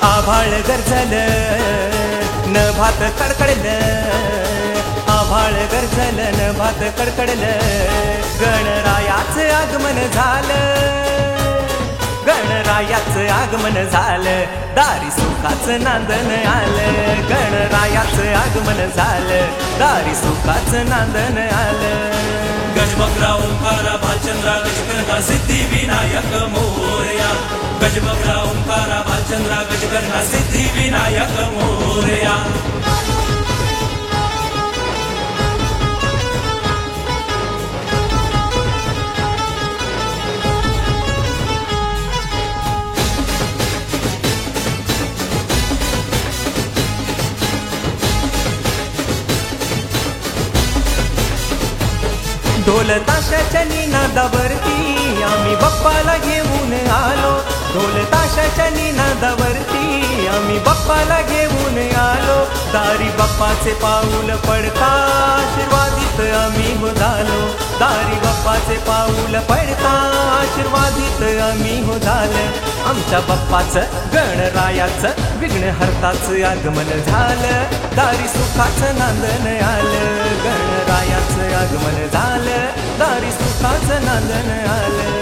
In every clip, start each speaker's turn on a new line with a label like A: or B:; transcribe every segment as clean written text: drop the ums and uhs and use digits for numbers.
A: आभाळ गरजल नभात कडकडलं, आभाळ गरजल नभात कडकडलं, गणरायाचं आगमन झालं, गणरायाचं आगमन झालं, दारी सुखाचं नांदन आलं, गणरायाचं आगमन झालं, दारी सुखाचं नांदन आलं।
B: गजबगरा ओंकारा भालचंद्रा गजकर्णा सिद्धिविनायक मोरया, गजबगरा ओंकारा भालचंद्रा गजकर्णा सिद्धिविनायक मोरया।
A: ढोल ताशाच्या निनादावरती आम्ही बाप्पाला घेऊन आलो, ढोल ताशाच्या निनादावरती आम्ही बाप्पाला घेऊन आलो, दारी बाप्पाचे पाऊल पडता आशीर्वादित आम्ही हो झालो, दारी बाप्पाचे पाऊल पडता आशीर्वादित आम्ही हो झालं, आमच्या बाप्पाचं गणरायाचं विघ्नहर्ताचं आगमन झालं, दारी सुखाचं नांदन आलं, गणरायाचं आगमन झालं, दारी सुखाचं नांदन आलं।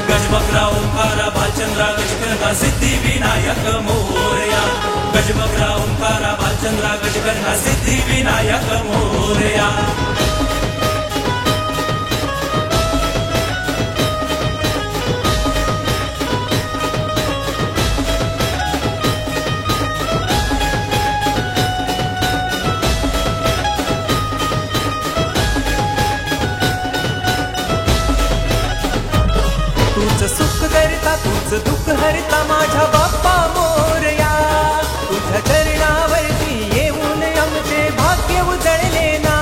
B: गजबगरा ओंकारा भालचंद्रा गजकर्णा सिद्धिविनायक मोरया, गजबगरा ओंकारा भालचंद्रा गजकर्णा सिद्धिविनायक मोरया।
A: तूच सुख करता तूच दुःख हरता माझ्या बाप्पा मोरया, तुझ्या चरणावरती येऊन आमचे भाग्य उजळले ना,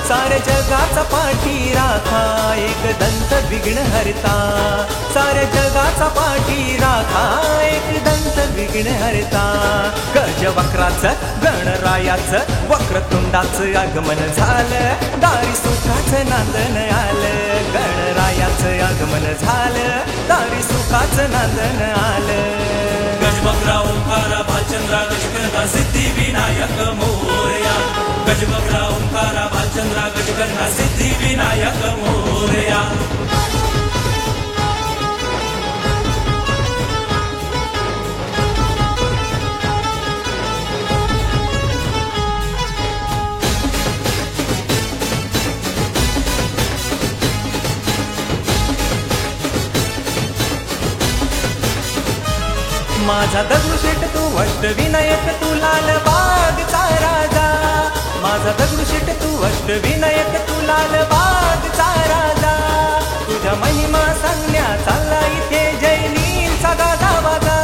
A: साऱ्या जगाचा पाठी राखा एक दंत विघ्न हरता, साऱ्या जगाचा पाठी राखा एक दंत विघ्न हरता, गजवक्राचं गणरायाचं वक्रतुंडाचं आगमन झालं, दारी सुखाचं नांदन आलं, गणरायाचं आगमन झालं, दारी सुखाचं नांदन आलं।
B: गजबगरा ओंकारा भालचंद्रा गजकर्णा सिद्धिविनायक मोरया, गजबगरा ओंकारा भालचंद्रा गजकर्णा सिद्धिविनायक मोरया।
A: माझा दगडूशेठ तू अष्टविनायक तू लालबागचा राजा, माझा दगडूशेठ तू अष्टविनायक तू लालबागचा राजा, तुझ्या महिमा सांगण्या चालला इथे जैनींचा गाजा वाजा,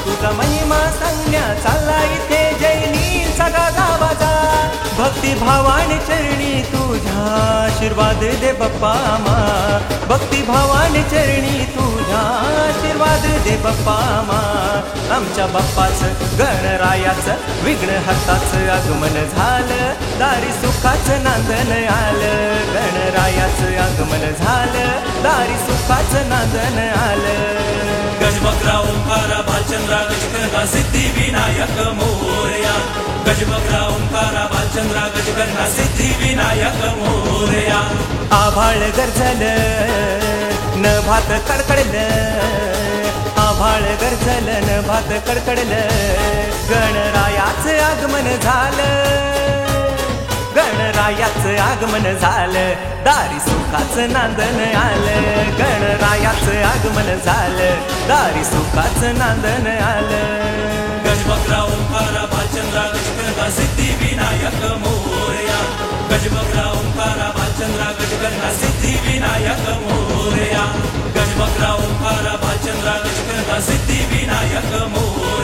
A: तुझा महिमा सांगण्या चालला इथे जैनींचा गाजा वाजा, भक्तिभावाने चरणी तुझ्या आशीर्वाद दे बाप्पा मा, भक्तिभावाने चरणी तुझ्या आशीर्वाद दे बाप्पा मा, आमच्या बाप्पाचं गणरायाचं विघ्नहर्ताचं आगमन झालं, दारी सुखाचं नांदन आलं, गणरायाचं आगमन झालं, दारी सुखाचं नांदन आलं।
B: गजबगरा ओंकारा भालचंद्रा गजकर्णा सिद्धिविनायक मोरया, गजबगरा ओंकारा भालचंद्रा गजकर्णा सिद्धिविनायक मोरया।
A: आभाळ गरजल नभात कडकडलं, आभाळ गरजल नभात कडकडलं, गणरायाचं आगमन झालं, गणरायाचं आगमन झालं, दारी सुखाचं नांदन आलं, गणरायाचं आगमन झालं, दारी सुखाचं नांदन आलं।
B: गजबगरा ओंकारा भालचंद्रा गजकर्णा सिद्धिविनायक मोरया, गजबगरा ओंकारा भालचंद्रा गजकर्णा सिद्धिविनायक मोरया, गजबगरा ओंकारा भालचंद्रा गजकर्णा सिद्धिविनायक मोरया।